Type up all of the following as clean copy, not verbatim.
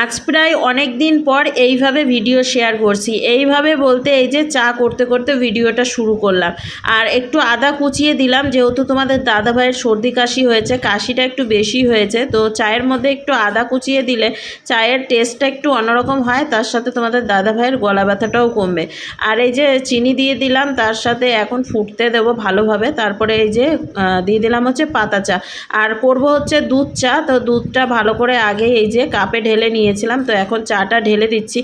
আজ প্রায় অনেক দিন পর এইভাবে ভিডিও শেয়ার করছি। এইভাবে বলতে এই যে চা করতে করতে ভিডিওটা শুরু করলাম। আর একটু আদা কুচিয়ে দিলাম, যেহেতু তোমাদের দাদাভাইয়ের সর্দি কাশি হয়েছে, কাশিটা একটু বেশি হয়েছে, তো চায়ের মধ্যে একটু আদা কুচিয়ে দিলে চায়ের টেস্টটা একটু অন্যরকম হয়, তার সাথে তোমাদের দাদাভাইয়ের গলা ব্যথাটাও কমবে। আর এই যে চিনি দিয়ে দিলাম, তার সাথে এখন ফুটতে দেবো ভালোভাবে। তারপরে এই যে দিয়ে দিলাম হচ্ছে পাতা চা, আর করব হচ্ছে দুধ চা। তো দুধটা ভালো করে আগে এই যে কাপে ঢেলে নিয়েছিলাম, তো এখন চাটা ঢেলে দিচ্ছি।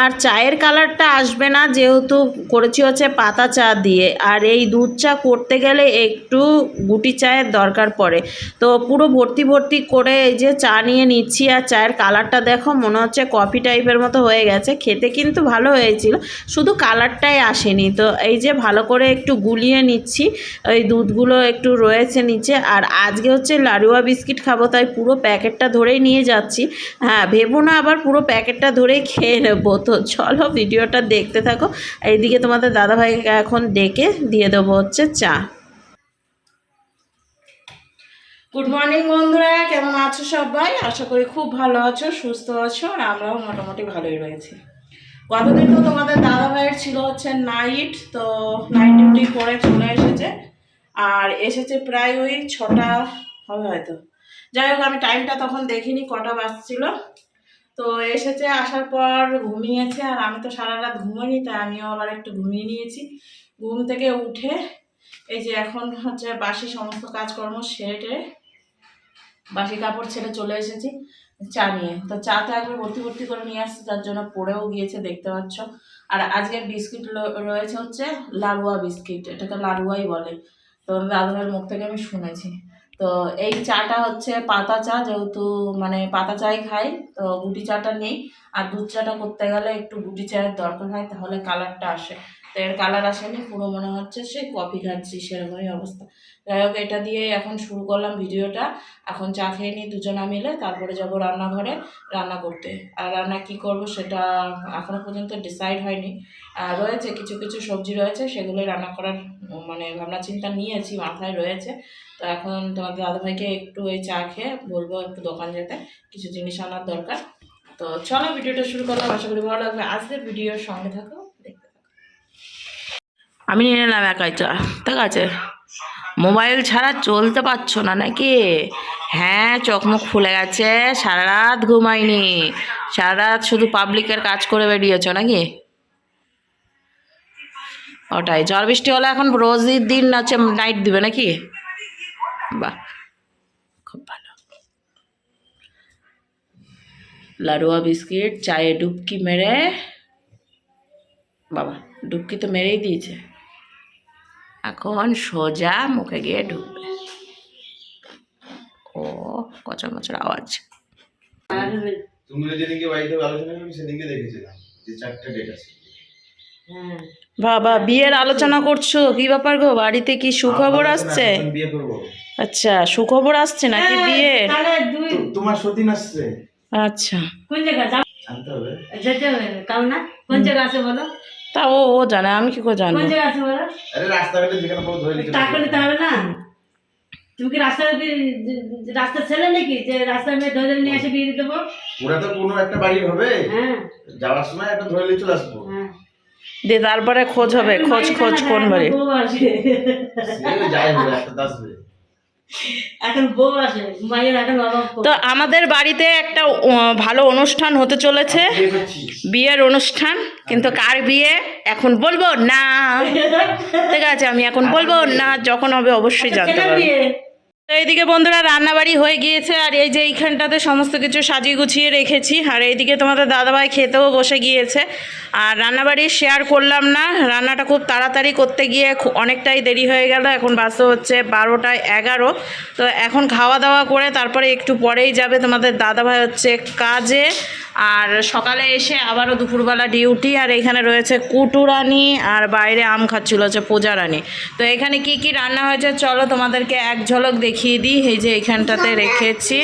আর চায়ের কালারটা আসবে না, যেহেতু করেছি হচ্ছে পাতা চা দিয়ে। আর এই দুধ চা করতে গেলে একটু গুটি চায়ের দরকার পড়ে। তো পুরো ভর্তি ভর্তি করে এই যে চা নিয়ে নিচ্ছি। আর চায়ের কালারটা দেখো, মনে হচ্ছে কফি টাইপের মতো হয়ে গেছে। খেতে কিন্তু ভালো হয়েছিল, শুধু কালারটাই আসেনি। তো এই যে ভালো করে একটু গুলিয়ে নিচ্ছি, ওই দুধগুলো একটু রয়েছে নিচে। আর আজকে হচ্ছে লাড়ুয়া বিস্কিট খাবো, তাই পুরো প্যাকেটটা ধরেই নিয়ে যাচ্ছি। হ্যাঁ, ভেবো না আবার পুরো প্যাকেটটা ধরেই খেয়ে নেবো। তো চলো ভিডিওটা দেখতে থাকো। এইদিকে তোমাদের দাদাভাইকে এখন ডেকে দিয়ে দেবো হচ্ছে চা। গুড মর্নিং বন্ধুরা, কেমন আছো সবাই? আশা করি খুব ভালো আছো, সুস্থ আছো। আর আমরাও মোটামুটি ভালোই রয়েছি। গতদিন তো তোমাদের দাদাভাইয়ের ছিল হচ্ছে নাইট, তো নাইট ডিউটি করে চলে এসেছে। আর এসেছে প্রায় ওই 6টা হবে হয়তো। যাই হোক, আমি টাইমটা তখন দেখিনি কটা বাজছিল। তো এসেছে, আসার পর ঘুমিয়েছে। আর আমি তো সারা রাত ঘুমোইনি, তাই আমিও আবার একটু ঘুমিয়ে নিয়েছি। ঘুম থেকে উঠে এই যে এখন হচ্ছে বাসি সমস্ত কাজকর্ম সেরে বাসি কাপড় ছেড়ে চলে এসেছি চা নিয়ে। তো চা তো একবার ভর্তি ভর্তি করে নিয়ে আসছে, তার জন্য পড়েও গিয়েছে, দেখতে পাচ্ছ। আর আজকের বিস্কিট রয়েছে হচ্ছে লাড়ুয়া বিস্কিট, এটাকে লাড়ুয়াই বলে। তো দাদুভাইয়ের মুখ থেকে আমি শুনেছি। তো এই চাটা হচ্ছে পাতা চা, যেহেতু মানে পাতা চাই খাই, তো গুটি চাটা নেই। আর দুধ চাটা করতে গেলে একটু গুটি চায়ের দরকার হয়, তাহলে কালারটা আসে। তো এর কালার আসেনি, পুরো মনে হচ্ছে সে কফি খাচ্ছি, সেরকমই অবস্থা। যাই হোক, এটা দিয়ে এখন শুরু করলাম ভিডিওটা। এখন চা খেয়ে নিই দুজনা মিলে, তারপরে যাব রান্নাঘরে রান্না করতে। আর রান্না কি করব সেটা এখনো পর্যন্ত ডিসাইড হয়নি। রয়েছে কিছু কিছু সবজি রয়েছে, সেগুলোই রান্না করার মানে ভাবনা চিন্তা নিয়েছি, মাথায় রয়েছে। তো এখন তোমাদের দাদাভাইকে একটু এই চা খেয়ে বলবো একটু দোকান যেতে, কিছু জিনিস আনার দরকার। তো চলো ভিডিওটা শুরু করলাম, আশা করি ভালো লাগবে। আজকের ভিডিওর সঙ্গে থাকো, দেখতে থাকো। আমি নিয়ে নিলাম একাই চা, ঠিক আছে? মোবাইল ছাড়া চলতে পারছো না নাকি? হ্যাঁ, চোখ মুখ ফুলে গেছে, সারা রাত ঘুমাইনি, সারা রাত শুধু পাবলিকের কাজ করে বেরিয়েছ নাকি? ওটাই, ঝড় বৃষ্টি হলে এখন রোজই দিন হচ্ছে নাইট দিবে নাকি? বাহ, খুব ভালো। লাড়ুয়া বিস্কিট চায়ে ডুবকি মেরে, বাবা ডুবকি তো মেরেই দিয়েছে, এখন সোজা মুখে গিয়ে ঢুকবে। ও কচর মচর আওয়াজ। তুমি যেদিনকে বাড়িতে আলোচনা করবি সেদিনকে দেখেছিলাম যে 4টা ডেট আছে। বাবা বিয়ের আলোচনা করছো, কি ব্যাপার গো? বাড়িতে কি সুখবর আসছে? বিয়ে করব। আচ্ছা, সুখবর আসছে নাকি বিয়ে? তোমার সতীন আসছে। আচ্ছা, কোন জায়গা জানতে হবে, যেতে হবে তাও না? কোন জায়গা আছে বলো? তা ও জানে, আমি কি করে জানবো? কোন জায়গা আছে বলো? আরে রাস্তাঘাটে যেখানে পাবো ধরে নিতে টাকা নিতে হবে না? তুমি কি রাস্তার ছেলে নাকি যে রাস্তার মেয়ে ধরে নিয়ে এসে বিয়ে দিতে পারো? ওরা তো কোনো একটা বাড়ির হবে, হ্যাঁ, যাওয়ার সময় একটা ধরে নিয়ে চলে আসবো। হ্যাঁ। দে তারপরে খোঁজ হবে, খোঁজ কোন বাড়ি। বউ আসে, সে যাই হবে, একটা আসবে। এখন বউ আসে, মায়ের এখন বাবা। তো আমাদের বাড়িতে একটা ভালো অনুষ্ঠান হতে চলেছে, বিয়ে করছিস? বিয়ের অনুষ্ঠান। কিন্তু কার বিয়ে এখন বলবো না, ঠিক আছে? আমি এখন বলবো না, যখন হবে অবশ্যই জানতে ছেলের পারবো। বিয়ে। তো এইদিকে বন্ধুরা রান্নাবাড়ি হয়ে গিয়েছে, আর এই যে এইখানটাতে সমস্ত কিছু সাজিয়ে গুছিয়ে রেখেছি। আর এইদিকে তোমাদের দাদাভাই খেতেও বসে গিয়েছে। আর রান্নাবাড়ি শেয়ার করলাম না, রান্নাটা খুব তাড়াতাড়ি করতে গিয়ে অনেকটাই দেরি হয়ে গেল। এখন বাসে হচ্ছে 12টা 11। তো এখন খাওয়া দাওয়া করে তারপরে একটু পরেই যাবে তোমাদের দাদাভাই হচ্ছে কাজে। আর সকালে এসে আবারও দুপুরবেলা ডিউটি। আর এখানে রয়েছে কুটুরানি, আর বাইরে আম খাচ্ছিল হচ্ছে পূজারানি। তো এখানে কি কি রান্না হয়েছে চলো তোমাদেরকে এক ঝলক দেখিয়ে দিই। এই যে এইখানটাতে রেখেছি।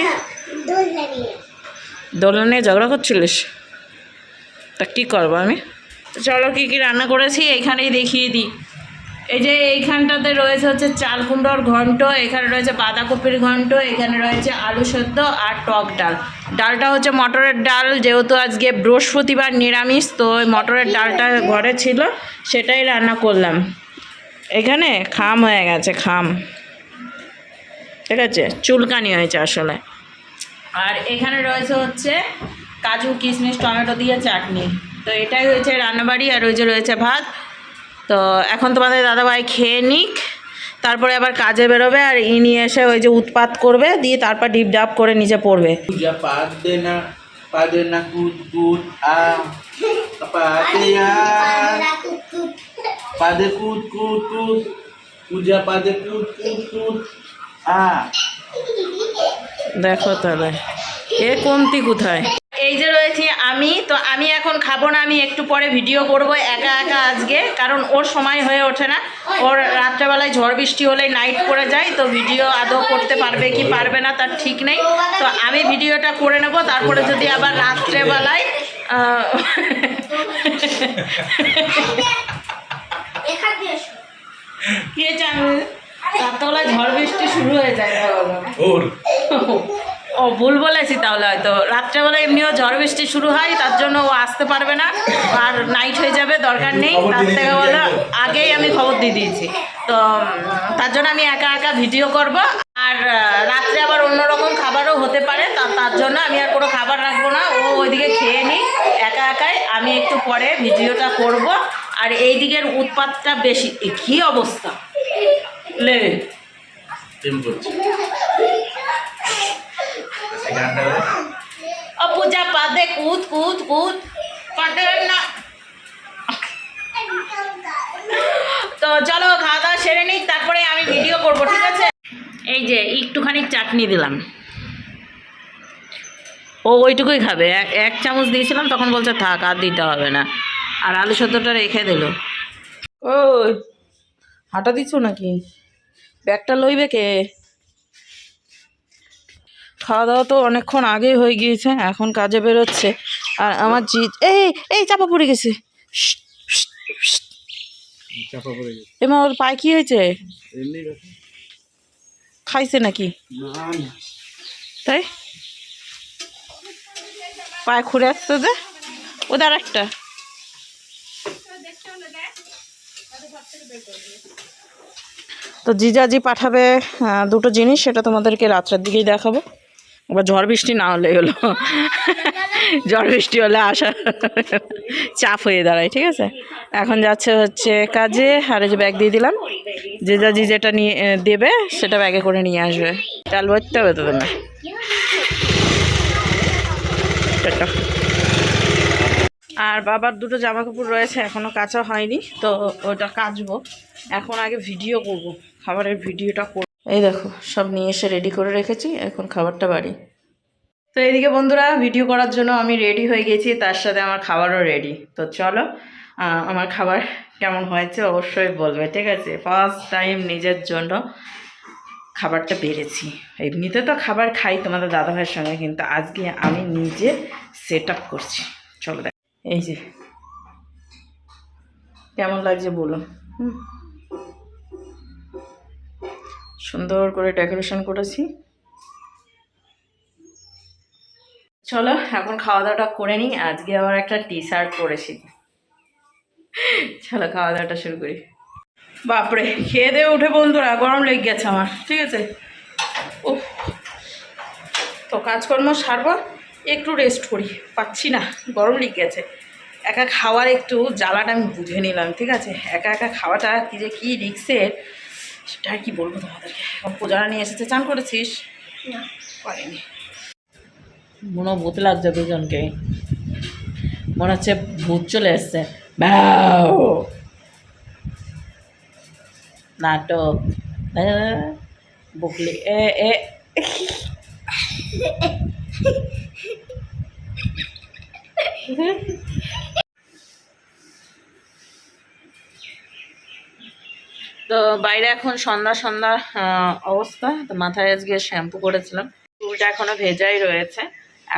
দোলনা নিয়ে ঝগড়া করছিলিস? তা কী করবো আমি? চলো কি কি রান্না করেছি এইখানেই দেখিয়ে দিই। এই যে এইখানটাতে রয়েছে হচ্ছে চাল কুমড়োর ঘন্ট, এখানে রয়েছে বাঁধাকপির ঘন্ট, এখানে রয়েছে আলু সেদ্ধ আর টক ডাল। ডালটা হচ্ছে মটরের ডাল, যেহেতু আজকে বৃহস্পতিবার নিরামিষ, তো ওই মটরের ডালটা ঘরে ছিল, সেটাই রান্না করলাম। এখানে খাম হয়ে গেছে, খাম, ঠিক আছে, চুলকানি হয়েছে আসলে। আর এখানে রয়েছে হচ্ছে কাজু কিশমিশ টমেটো দিয়ে চাটনি। তো এটাই হয়েছে রান্নাবাড়ি, আর ওই যে রয়েছে ভাত। তো এখন তোমাদের দাদাভাই খেয়ে নিক, তারপরে আবার কাজে বেরোবে, আর ইনি এসে ওই যে উৎপাত করবে, দিয়ে তারপর ডিপ ডাপ করে নিচে পড়বে। পূজা পাদে না কুদ কুদ আ পাদে আ পাদে কুদ কুদ কুদ পূজা পাদে কুদ কুদ কুদ আ। দেখো তাহলে এ কমতি কোথায়। এই যে রয়েছি আমি, তো আমি এখন খাবো না, আমি একটু পরে ভিডিও করব একা একা আজকে, কারণ ওর সময় হয়ে ওঠে না। ওর রাত্রেবেলায় ঝড় বৃষ্টি হলে নাইট করে যায়, তো ভিডিও আদৌ করতে পারবে কি পারবে না তার ঠিক নেই। তো আমি ভিডিওটা করে নেব, তারপরে যদি আবার রাত্রেবেলায় কি হয়েছে, আমি রাত্রেবেলায় ঝড় বৃষ্টি শুরু হয়ে যায় ও ভুল বলেছি, তাহলে হয়তো রাত্রেবেলা এমনিও ঝড় বৃষ্টি শুরু হয়, তার জন্য ও আসতে পারবে না, আর নাইট হয়ে যাবে, দরকার নেই। তার থেকে বলে আগেই আমি খবর দিয়ে দিয়েছি, তো তার জন্য আমি একা একা ভিডিও করব। আর রাত্রে আবার অন্যরকম খাবারও হতে পারে, তার জন্য আমি আর কোনো খাবার রাখবো না, ও ওইদিকে খেয়ে নিই একা একাই, আমি একটু পরে ভিডিওটা করব। আর এই দিকের উৎপাতটা বেশি, কী অবস্থা লে পূজা পাদে কুদ কুদ কুদ পাদে না। তো চলো খাওয়া দাওয়া সেরে নিই, তারপরে আমি ভিডিও করব, ঠিক আছে। এই যে একটুখানি চাটনি দিলাম, ও ওইটুকুই খাবে, এক চামচ দিয়েছিলাম, তখন বলছে থাক আর দিতে হবে না। আর আলু সেদ্ধটা রেখে দিল। ওই হাঁটা দিচ্ছ নাকি, ব্যাগটা লইবে কে? খাওয়া দাওয়া তো অনেকক্ষণ আগেই হয়ে গিয়েছে, এখন কাজে বেরোচ্ছে। আর আমার এই চাপা পড়ে গেছে, এমা ওর পায়ে কি হয়েছে, খাইছে নাকি? তাই পায়ে খুঁড়ে আসছে যে, ওদের একটা তো জিজাজি পাঠাবে দুটো জিনিস, সেটা তোমাদেরকে রাত্রের দিকেই দেখাবো। আবার ঝড় বৃষ্টি না হলে হলো, ঝড় বৃষ্টি হলে আসা চাপ হয়ে দাঁড়ায়, ঠিক আছে। এখন যাচ্ছে হচ্ছে কাজে, আর এই যে ব্যাগ দিয়ে দিলাম, জিজাজি যেটা নিয়ে দেবে সেটা ব্যাগে করে নিয়ে আসবে। চাল ভরতে হবে তো তোমার। আর বাবার দুটো জামা কাপড় রয়েছে, এখনও কাচা হয়নি, তো ওটা কাচবো। এখন আগে ভিডিও করব, খাবারের ভিডিওটা করব। এই দেখো সব নিয়ে এসে রেডি করে রেখেছি, এখন খাবারটা বাড়ি। তো এইদিকে বন্ধুরা ভিডিও করার জন্য আমি রেডি হয়ে গেছি, তার সাথে আমার খাবারও রেডি। তো চলো আমার খাবার কেমন হয়েছে অবশ্যই বলবে, ঠিক আছে। ফার্স্ট টাইম নিজের জন্য খাবারটা বেড়েছি। এমনিতে তো খাবার খাই তোমাদের দাদাভাইয়ের সঙ্গে, কিন্তু আজকে আমি নিজে সেট আপ করছি। চলো দেখ, এই যে কেমন লাগছে বলো। সুন্দর করে ডেকোরেশন করেছি। চলো এখন খাওয়া দাওয়াটা করে নিই, আজকে আবার একটা টি শার্ট পরেছি। চলো খাওয়া দাওয়াটা শুরু করি। বাপরে খেয়ে দিয়ে উঠে বন্ধুরা গরম লেগে গেছে আমার, ঠিক আছে। ও তো কাজকর্ম সারবো, একটু রেস্ট করি, পাচ্ছি না, গরম লেগে গেছে। একা খাওয়ার একটু জ্বালাটা আমি বুঝে নিলাম, ঠিক আছে। একা একা খাওয়াটা কি যে কী রিক্সের, সেটা আর কি বলবো তোমাদেরকে। এখন পূজারা নিয়ে এসেছে। চান করেছিস? না করেনি। মনে ভূত লাগছে দুজনকে, মনে হচ্ছে ভূত চলে এসছে। নাটক বকলি এ এ তো বাইরে এখন সন্ধ্যা সন্ধ্যা অবস্থা। তো মাথায় আজকে শ্যাম্পু করেছিলাম, চুলটা এখনো ভেজাই রয়েছে,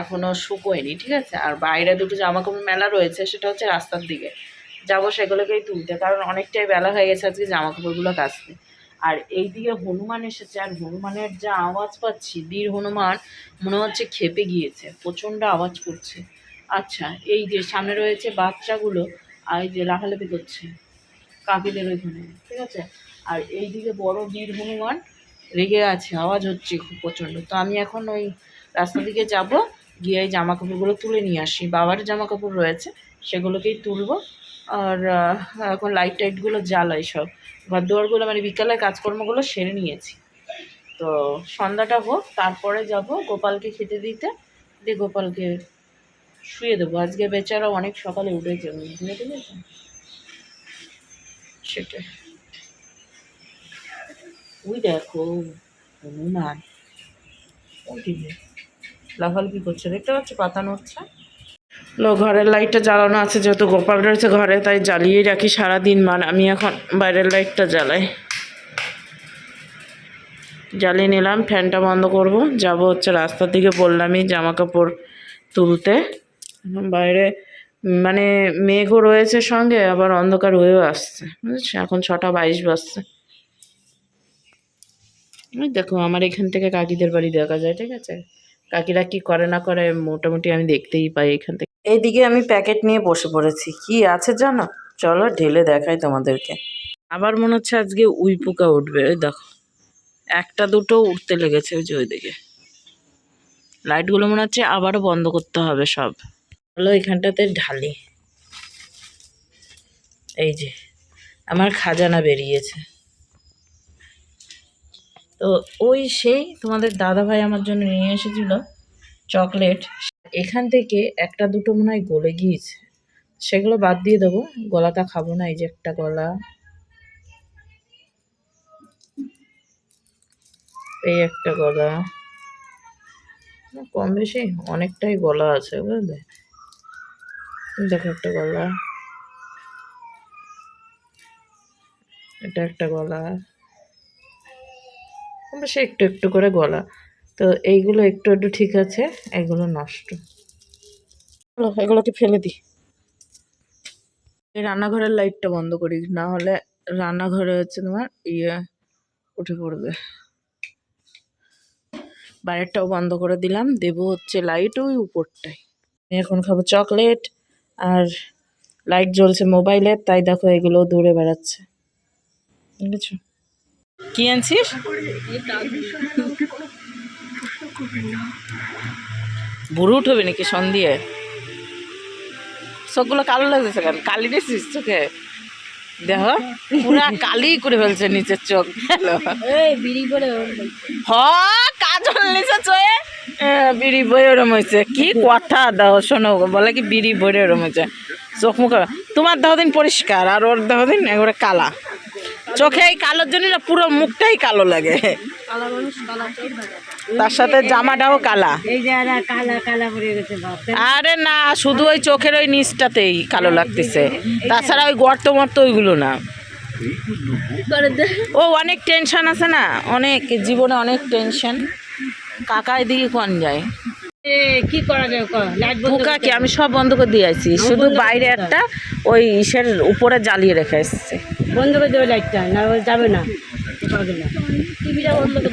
এখনো শুকোয়নি, ঠিক আছে। আর বাইরে দুটো জামা কাপড় মেলা রয়েছে, সেটা হচ্ছে রাস্তার দিকে, যাবো সেগুলোকেই তুলতে, কারণ অনেকটাই বেলা হয়ে গেছে আজকে জামা কাপড়গুলো কাচতে। আর এইদিকে হনুমান এসেছে, আর হনুমানের যা আওয়াজ পাচ্ছি, বীর হনুমান মনে হচ্ছে খেপে গিয়েছে, প্রচণ্ড আওয়াজ করছে। আচ্ছা, এই যে সামনে রয়েছে বাচ্চাগুলো, আর এই যে লাফালাফি করছে কাকিদের ওইখানে, ঠিক আছে। আর এইদিকে বড় বীর হনুমান রেগে আছে, আওয়াজ হচ্ছে খুব প্রচণ্ড। তো আমি এখন ওই রাস্তা দিকে যাব, গিয়ে এই জামা কাপড়গুলো তুলে নিয়ে আসি। বাবার জামা কাপড় রয়েছে, সেগুলোকেই তুলবো। আর এখন লাইট টাইটগুলো জ্বালাই, সব ঘর দুয়ারগুলো মানে বিকালের কাজকর্মগুলো সেরে নিয়েছি। তো সন্ধ্যাটা হোক, তারপরে যাব গোপালকে খেতে দিতে, দিয়ে গোপালকে শুয়ে দেবো। আজকে বেচারা অনেক সকালে উঠেছে, বুঝতে পেরেছেন? সেটাই। ওই দেখো হনুমান ওইদিকে লাফালাফি করছে, দেখতে পাচ্ছ, পাতা নড়ছে। ঘরের লাইটটা জ্বালানো আছে, যেহেতু গোপাল রয়েছে ঘরে, তাই জ্বালিয়েই রাখি সারাদিন। মানে আমি এখন বাইরের লাইটটা জ্বালাই, জ্বালিয়ে নিলাম। ফ্যানটা বন্ধ করব, যাব হচ্ছে রাস্তার দিকে, বললামই জামা কাপড় তুলতে। বাইরে মানে মেঘও রয়েছে সঙ্গে, আবার অন্ধকার হয়েও আসছে, বুঝেছি। এখন 6:22 বাজছে। ওই দেখো আমার এখান থেকে কাকিদের বাড়ি দেখা যায়, ঠিক আছে। কাকিরা কি করে না করে মোটামুটি আমি দেখতেই পাই এখান থেকে। এইদিকে আমি প্যাকেট নিয়ে বসে পড়েছি, কি আছে জানো, চলো ঢেলে দেখাই তোমাদেরকে। আবার মনে হচ্ছে আজকে উই পোকা উঠবে, ওই দেখো একটা দুটো উঠতে লেগেছে, ওই যে ওইদিকে। লাইটগুলো মনে হচ্ছে আবারও বন্ধ করতে হবে সব। চলো এখানটাতে ঢালি। এই যে আমার খাজানা বেরিয়েছে। তো ওই সেই তোমাদের দাদাভাই আমার জন্য নিয়ে এসেছিল চকলেট, এখান থেকে একটা দুটো মনে হয় গলে গিয়েছে, সেগুলো বাদ দিয়ে দেবো। গলাটা খাবো না, এই যে একটা গলা, এই একটা গলা, কম বেশি অনেকটাই গলা আছে, বুঝলে। দেখো একটা গলা, এটা একটা গলা, বেশি একটু একটু করে গলা। তো এইগুলো একটু একটু ঠিক আছে, এগুলো নষ্ট। এগুলোকে ফেলে দিই। এই রান্নাঘরের লাইটটা বন্ধ করি, না হলে রান্নাঘরে হচ্ছে তোমার উঠে পড়বে। বাইরেরটাও বন্ধ করে দিলাম, দেবো হচ্ছে লাইট ওই উপরটায়। এখন খাবো চকলেট, আর লাইট জ্বলছে মোবাইলের, তাই দেখো এগুলো দৌড়ে বেড়াচ্ছে, বুঝেছো। কি আনছিস? বুড়ো উঠবে নাকি সন্ধ্যে? চোখগুলো কালো লাগতেছে কেন? কালি দিয়েছিস চোখে? দেখো পুরা কালি করে ফেলছে নিচের চোখ। কাজল নিচে চোয়ে বিড়ি বই ওরম হয়েছে। কি কথা দাও শোনো, বলে কি বিড়ি বইরে ওরম হয়েছে চোখ মুখ। তোমার দেহ দিন পরিষ্কার, আর ওর দেহ দিন একবারে কালা। চোখে এই কালোর জন্য না পুরো মুখটাই কালো লাগে, তার সাথে জামাটাও কালা। আরে না, শুধু ওই চোখের ওই নিচটাতেই কালো লাগতেছে, তাছাড়া ওই গর্ত মর্ত ওইগুলো না। ও অনেক টেনশন আছে না, অনেক জীবনে অনেক টেনশন। কাকা এদিকে কোন যায়, কি করা যায়? পোকাকে আমি সব বন্ধ করে দিয়ে আসছি, শুধু বাইরে একটা ওই ইসের উপরে জ্বালিয়ে রেখে এসছে। বন্ধ করে দেবে লাইটটা, না যাবে না।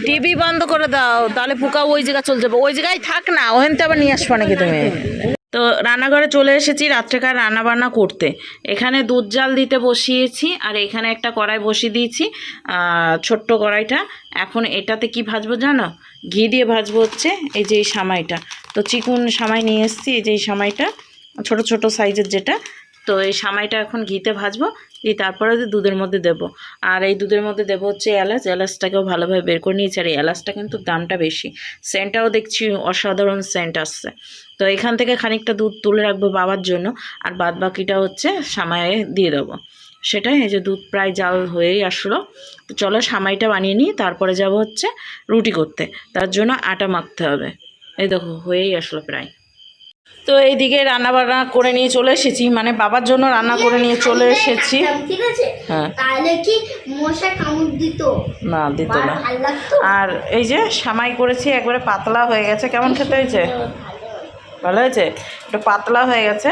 টিভি বন্ধ করে দাও, তাহলে পোকা ওই জায়গা চলে যাবে। ওই জায়গায় থাক না, ওখান থেকে আবার নিয়ে আসবা নাকি তুমি? তো রান্নাঘরে চলে এসেছি রাত্রেকার রান্না বান্না করতে। এখানে দুধ জাল দিতে বসিয়েছি, আর এখানে একটা কড়াই বসিয়ে দিয়েছি, ছোট্ট কড়াইটা। এখন এটাতে কি ভাজবো জানো? ঘি দিয়ে ভাজবো হচ্ছে এই যে এই সামাইটা। তো চিকুন সামাই নিয়ে এসেছি, এই যে এই সামাইটা ছোট ছোট সাইজের যেটা। তো এই সামাইটা এখন ঘিতে ভাজবো, দিয়ে তারপরে দুধের মধ্যে দেব। আর এই দুধের মধ্যে দেবো হচ্ছে এলাচ। এলাচটাকেও ভালোভাবে বের করে নিয়েছি, আর এই এলাচটা কিন্তু দামটা বেশি, সেন্টটাও দেখছি অসাধারণ সেন্ট আসছে। তো এখান থেকে খানিকটা দুধ তুলে রাখবো বাবার জন্য, আর বাদ বাকিটা হচ্ছে সামাইয়ে দিয়ে দেবো। সেটাই, এই যে দুধ প্রায় জাল হয়েই আসলো। তো চলো সামাইটা বানিয়ে নিই, তারপরে যাব হচ্ছে রুটি করতে। তার জন্য আটা মাখতে হবে। এই দেখো হয়েই আসলো প্রায়। তো এইদিকে রান্না বান্না করে নিয়ে চলে এসেছি, মানে বাবার জন্য রান্না করে নিয়ে চলে এসেছি। ঠিক আছে, হ্যাঁ, তাহলে কি মশা কামড় দিত না দিত না। ভালো লাগতো। আর এই যে সামাই করেছি, একবারে পাতলা হয়ে গেছে। কেমন খেতে হয়েছে? ভালো হয়েছে, একটু পাতলা হয়ে গেছে।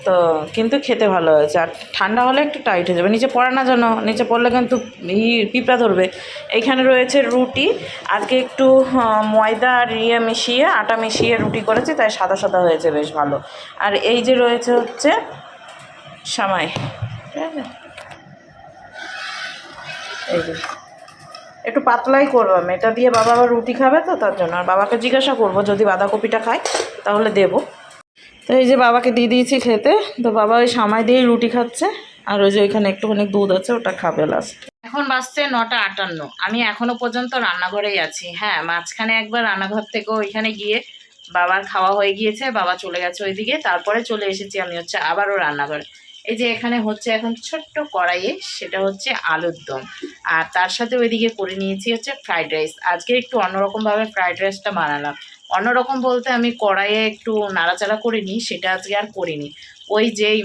তো কিন্তু খেতে ভালো হয়েছে। আর ঠান্ডা হলে একটু টাইট হয়ে যাবে, নিচে পড়ে না যেন, নিচে পড়লে কিন্তু পিঁপড়া ধরবে। এইখানে রয়েছে রুটি, আজকে একটু ময়দা আর মিশিয়ে আটা মিশিয়ে রুটি করেছি, তাই সাদা সাদা হয়েছে, বেশ ভালো। আর এই যে রয়েছে হচ্ছে সামাই, ঠিক আছে, এই যে একটু পাতলাই করলাম, এটা দিয়ে বাবা আবার রুটি খাবে তো তার জন্য। আর বাবাকে জিজ্ঞাসা করবো যদি বাঁধাকপিটা খায় তাহলে দেবো। তো এই যে বাবাকে দিয়ে দিয়েছি খেতে, তো বাবা ওই সামাই দিয়েই রুটি খাচ্ছে। আর ওই যে ওইখানে একটুখানি দুধ আছে, ওটা খাবে লাস্ট। এখন বাজছে 9:58, আমি এখনো পর্যন্ত রান্নাঘরেই আছি। হ্যাঁ, মাঝখানে একবার রান্নাঘর থেকে ওইখানে গিয়ে বাবার খাওয়া হয়ে গিয়েছে, বাবা চলে গেছে ওইদিকে, তারপরে চলে এসেছি আমি হচ্ছে আবারও রান্নাঘরে। এই যে এখানে হচ্ছে এখন ছোট্ট কড়াইয়ে, সেটা হচ্ছে আলুর দম, আর তার সাথে ওইদিকে করে নিয়েছি হচ্ছে ফ্রাইড রাইস। আজকে একটু অন্যরকমভাবে ফ্রাইড রাইসটা বানালাম। অন্যরকম বলতে আমি কড়াইয়ে একটু নাড়াচাড়া করে নিই, সেটা আজকে আর করিনি। ওই যেই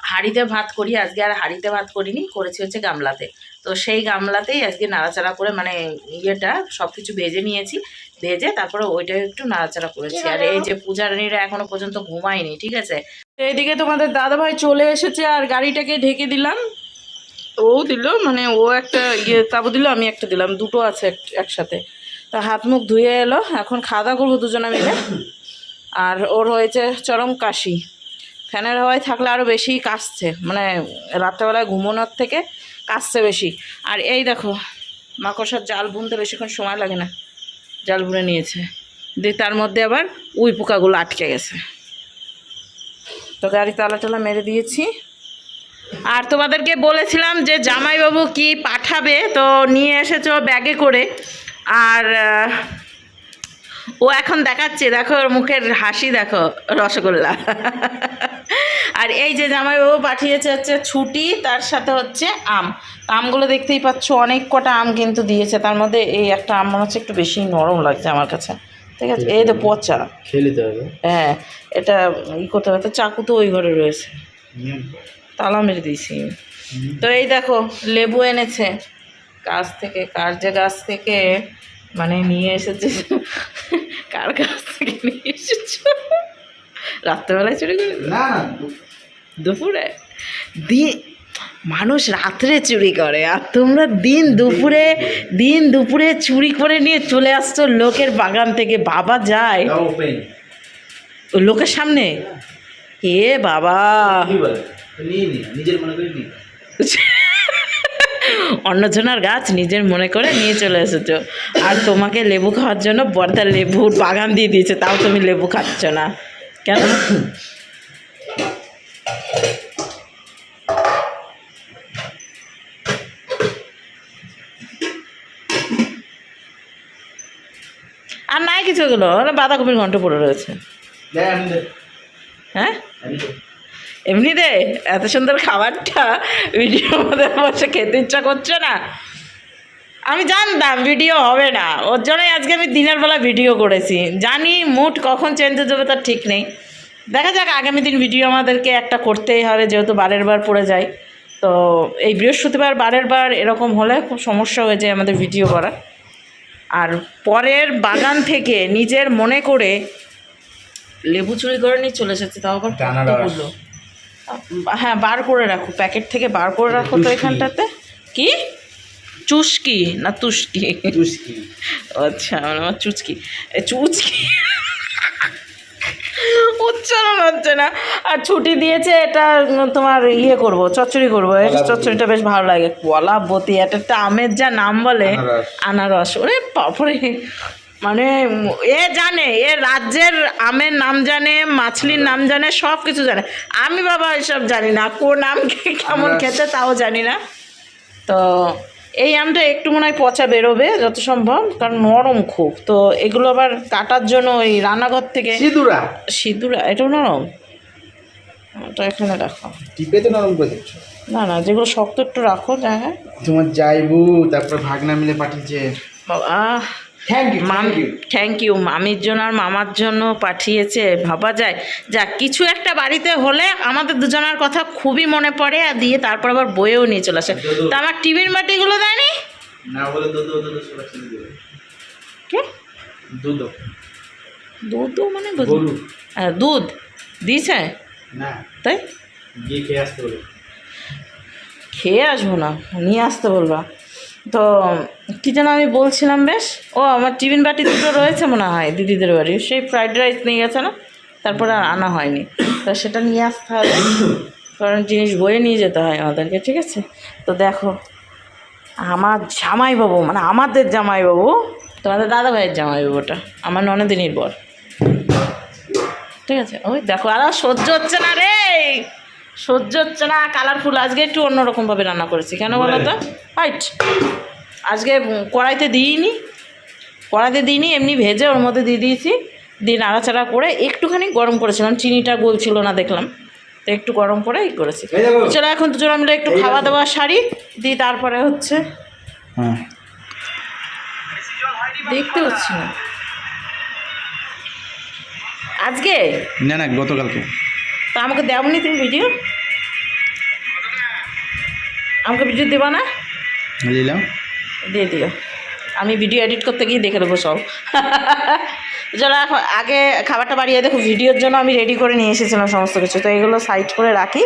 হাঁড়িতে ভাত করি, আজকে আর হাঁড়িতে ভাত করিনি, করেছি হচ্ছে গামলাতে। তো সেই গামলাতেই আজকে নাড়াচাড়া করে মানে ইয়েটা সব কিছু ভেজে নিয়েছি, ভেজে তারপরে ওইটাও একটু নাড়াচাড়া করেছি। আর এই যে পূজারিনীরা এখনো পর্যন্ত ঘুমায়নি, ঠিক আছে। এইদিকে তোমাদের দাদাভাই চলে এসেছে, আর গাড়িটাকে ঢেকে দিলাম, ও দিল, মানে ও একটা তাবু দিল, আমি একটা দিলাম, দুটো আছে একসাথে। তা হাত মুখ ধুয়ে এলো, এখন খাওয়া দাওয়া করবো দুজনে মিলে। আর ওর হয়েছে চরম কাশি, ফ্যানের হাওয়ায় থাকলে আরও বেশি কাশছে, মানে রাত্রেবেলায় ঘুমোনোর থেকে কাশছে বেশি। আর এই দেখো মাকড়সার জাল বুনতে বেশিক্ষণ সময় লাগে না, জাল বুনে নিয়েছে, দিয়ে তার মধ্যে আবার উই পোকাগুলো আটকে গেছে। তো গাড়ি তালা টালা মেরে দিয়েছি। আর তোমাদেরকে বলেছিলাম যে জামাইবাবু কি পাঠাবে, তো নিয়ে এসেছো ব্যাগে করে। আর ও এখন দেখাচ্ছে, দেখো ওর মুখের হাসি দেখো, রসগোল্লা। আর এই যে জামাইবাবু পাঠিয়েছে হচ্ছে ছুটি, তার সাথে হচ্ছে আম। আমগুলো দেখতেই পাচ্ছ, অনেক কটা আম কিন্তু দিয়েছে, তার মধ্যে এই একটা আম মনে হচ্ছে একটু বেশি নরম লাগছে আমার কাছে, ঠিক আছে। এই তো পচা, খেয়ে নিতে হবে। হ্যাঁ এটা করতে হবে। তো চাকু তো ওই ঘরে রয়েছে, তালা মেরে দিয়েছি। তো এই দেখো লেবু এনেছে গাছ থেকে, কার যে গাছ থেকে মানে নিয়ে এসেছে, কার গাছ থেকে নিয়ে এসেছো, রাত্রেবেলায় চুরি করে? না দুপুরে মানুষ রাত্রে চুরি করে, আর তোমরা দিন দুপুরে চুরি করে নিয়ে চলে আসছো লোকের বাগান থেকে। বাবা যায় লোকের সামনে, এ বাবা, নিজের মনে করে অন্যজনের গাছ নিজের মনে করে নিয়ে চলে এসেছো। আর তোমাকে লেবু খাওয়ার জন্য বর্দা লেবুর বাগান দিয়ে দিয়েছে, তাও তুমি লেবু খাচ্ছ না কেন? আর নাই কিছু, এগুলো বাঁধাকপির ঘন্ট পড়ে রয়েছে। হ্যাঁ এমনি দে, এত সুন্দর খাবারটা ভিডিওর মধ্যে বসে খেতে ইচ্ছা করছে না। আমি জানতাম ভিডিও হবে না, ওর জন্যই আজকে আমি দিনের বেলা ভিডিও করেছি। জানি মুড কখন চেঞ্জ হয়ে যাবে তার ঠিক নেই, দেখা যাক। আগামী দিন ভিডিও আমাদেরকে একটা করতেই হবে, যেহেতু বারের বার পড়ে যায়। তো এই বৃহস্পতিবার বারের বার এরকম হলে খুব সমস্যা হয়ে যায় আমাদের ভিডিও করা। আর পরের বাগান থেকে নিজের মনে করে লেবু চুরি করে নিয়ে চলে এসেছে, তাও আবার কতগুলো। হ্যাঁ বার করে রাখো, প্যাকেট থেকে বার করে রাখো। তো এখানটাতে কি চুস্কি না তুস্কি? আচ্ছা আমার চুচকি, চুচকি উচ্চারণ হচ্ছে না। আর ছুটি দিয়েছে, এটা তোমার ইয়ে করবো, চচ্চড়ি করবো। চচ্চড়িটা বেশ ভালো লাগে, কলা বতি, একটা আমের যা নাম বলে, আনারস। ওরে বাপরে, মানে এ জানে, এ রাজ্যের আমের নাম জানে, মাছলির নাম জানে, সব কিছু জানে। আমি বাবা এসব জানি না, কোন আম কেমন খেতে তাও জানি না। তো এই আমটা একটু মনে হয় পচা বেরোবে যত সম্ভব, কারণ নরম খুব। তো এগুলো আবার কাটার জন্য ওই রান্নাঘর থেকে সিঁদুরা, এটাও নরম, ওটা এখানে রাখো, টিপে তো নরম করে দিচ্ছ। না যেগুলো শক্ত একটু রাখো জায়গায়। তোমার যাইবু তারপর ভাগনা মিলে পাঠিয়েছে, বাবা থ্যাংক ইউ। মামির জন্য আর মামার জন্য পাঠিয়েছে, ভাবা যায়। যাক, কিছু একটা বাড়িতে হলে আমাদের দুজনের কথা খুবই মনে পড়ে, আর দিয়ে তারপর আবার বইয়েও নিয়ে চলে আসে। তা আমার টিভির বাটিগুলো দেয়নি না বলে কে? দুধ মানে দুধ দিয়েছে? না তাই গিয়ে খেয়ে আসতে বলে। খেয়ে আসবো না, নিয়ে আসতে বলবা। তো কী যেন আমি বলছিলাম বেশ, ও আমার টিফিন বাটি দুটো রয়েছে মনে হয় দিদিদের বাড়ি, সেই ফ্রাইড রাইস নিয়ে গেছে না, তারপরে আর আনা হয়নি। তো সেটা নিয়ে আসতে হবে, কারণ জিনিস বয়ে নিয়ে যেতে হয় আমাদেরকে, ঠিক আছে? তো দেখো আমার জামাইবাবু, মানে আমাদের জামাইবাবু, তোমাদের দাদা ভাইয়ের জামাইবাবুটা আমার ননদিনীর বর, ঠিক আছে? ওই দেখো, আর সহ্য হচ্ছে না রে, সহ্য হচ্ছে না। কালারফুল আজকে একটু অন্যরকমভাবে রান্না করেছি, কেন বলো তো? হাইট আজকে কড়াইতে দিইনি, এমনি ভেজে ওর মধ্যে দিয়ে দিয়েছি, দিয়ে নাড়াচাড়া করে একটুখানি গরম করেছিলাম, চিনিটা গলছিল না দেখলাম, তো একটু গরম করে এই করেছি। চলো এখন দুজনে মিলে একটু খাওয়া দাওয়া সারি দিই, তারপরে হচ্ছে হ্যাঁ দেখতে হচ্ছে না আজকে, না না গতকালকে তো আমাকে দেওনি তুমি ভিডিও, আমাকে ভিডিও দেবা না? নিলাম দিয়ে দিও, আমি ভিডিও এডিট করতে গিয়ে দেখে দেবো সব। চলো এখন আগে খাবারটা বাড়িয়ে দেখো, ভিডিওর জন্য আমি রেডি করে নিয়ে এসেছিলাম সমস্ত কিছু, তো এগুলো সাইড করে রাখি,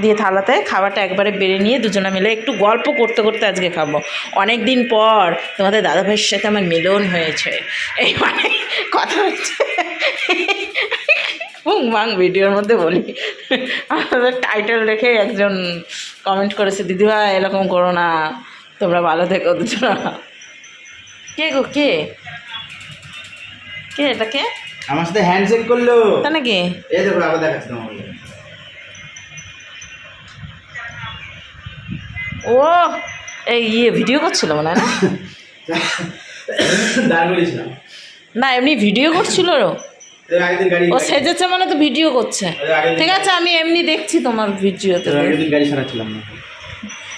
দিয়ে থালাতে খাবারটা একবারে বেড়ে নিয়ে দুজনে মিলে একটু গল্প করতে করতে আজকে খাবো। অনেক দিন পর তোমাদের দাদাভাইয়ের সাথে আমার মিলন হয়েছে, এই মানে কথা হচ্ছে বাং ভিডিওর মধ্যে বলি। আমাদের টাইটেল দেখে একজন কমেন্ট করেছে, দিদিভাই এরকম করো না, তোমরা ভালো থেকো দুজনা। কে গো, কে কে এটা, কে? আমার সাথে হ্যান্ডশেক করলো, তা নাকি? এই দেখো আবার দেখাচ্ছি তোমাকে। ও এই ভিডিও করছিল মনে হয় না? দাঁড় করিয়েছিলাম, না এমনি ভিডিও করছিল, আগের দিন গাড়ি ও সেজেছে মানে তো ভিডিও করছে। ঠিক আছে, আমি এমনি দেখছি তোমার ভিডিওতে। আগের দিন গাড়ি সারাচ্ছিলাম না।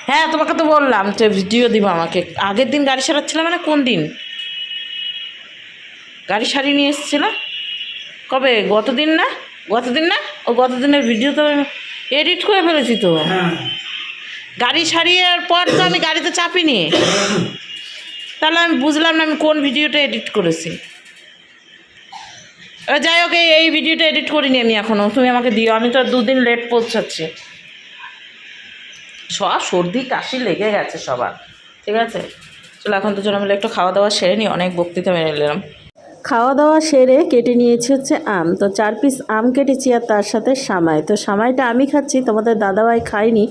হ্যাঁ তোমাকে তো বললাম তো ভিডিও দিব আমাকে। আগের দিন গাড়ি সারাচ্ছিলাম মানে কোন দিন গাড়ি সারিয়ে নিয়ে এসেছিল? কবে? গতদিন না? ও গতদিনের ভিডিও তো এডিট করে ফেলেছি তো। গাড়ি সারিয়ের পর তো আমি গাড়িতে চাপিনি, তাহলে আমি বুঝলাম না আমি কোন ভিডিওটা এডিট করেছি। যাই হোক, এই ভিডিওটা এডিট করিনি আমি এখনও, তুমি আমাকে দিও, আমি তো 2 দিন লেট পৌঁছাচ্ছি। সব সর্দি কাশি লেগে গেছে সবার, ঠিক আছে? চলো এখন দুজন মিলে একটু খাওয়া দাওয়া সেরে নিই, অনেক বক্তৃতা মেনে নিলাম। খাওয়া দাওয়া সেরে কেটে নিয়েছি হচ্ছে আম, তো 4 পিস আম কেটেছি আর তার সাথে সামাই। তো সামাইটা আমি খাচ্ছি, তোমাদের দাদাভাই খাইনি,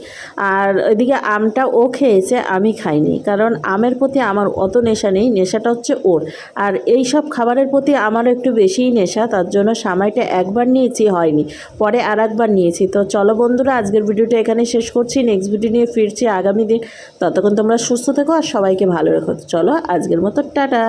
আর ওইদিকে আমটা ও খেয়েছে, আমি খাইনি, কারণ আমের প্রতি আমার অত নেশা নেই, নেশাটা হচ্ছে ওর। আর এই সব খাবারের প্রতি আমারও একটু বেশিই নেশা, তার জন্য সামাইটা একবার নিয়েছি, হয়নি, পরে আর একবার নিয়েছি। তো চলো বন্ধুরা, আজকের ভিডিওটা এখানে শেষ করছি, নেক্সট ভিডিও নিয়ে ফিরছি আগামী দিন। ততক্ষণ তোমরা সুস্থ থেকো আর সবাইকে ভালো রেখো। চলো আজকের মতো টাটা।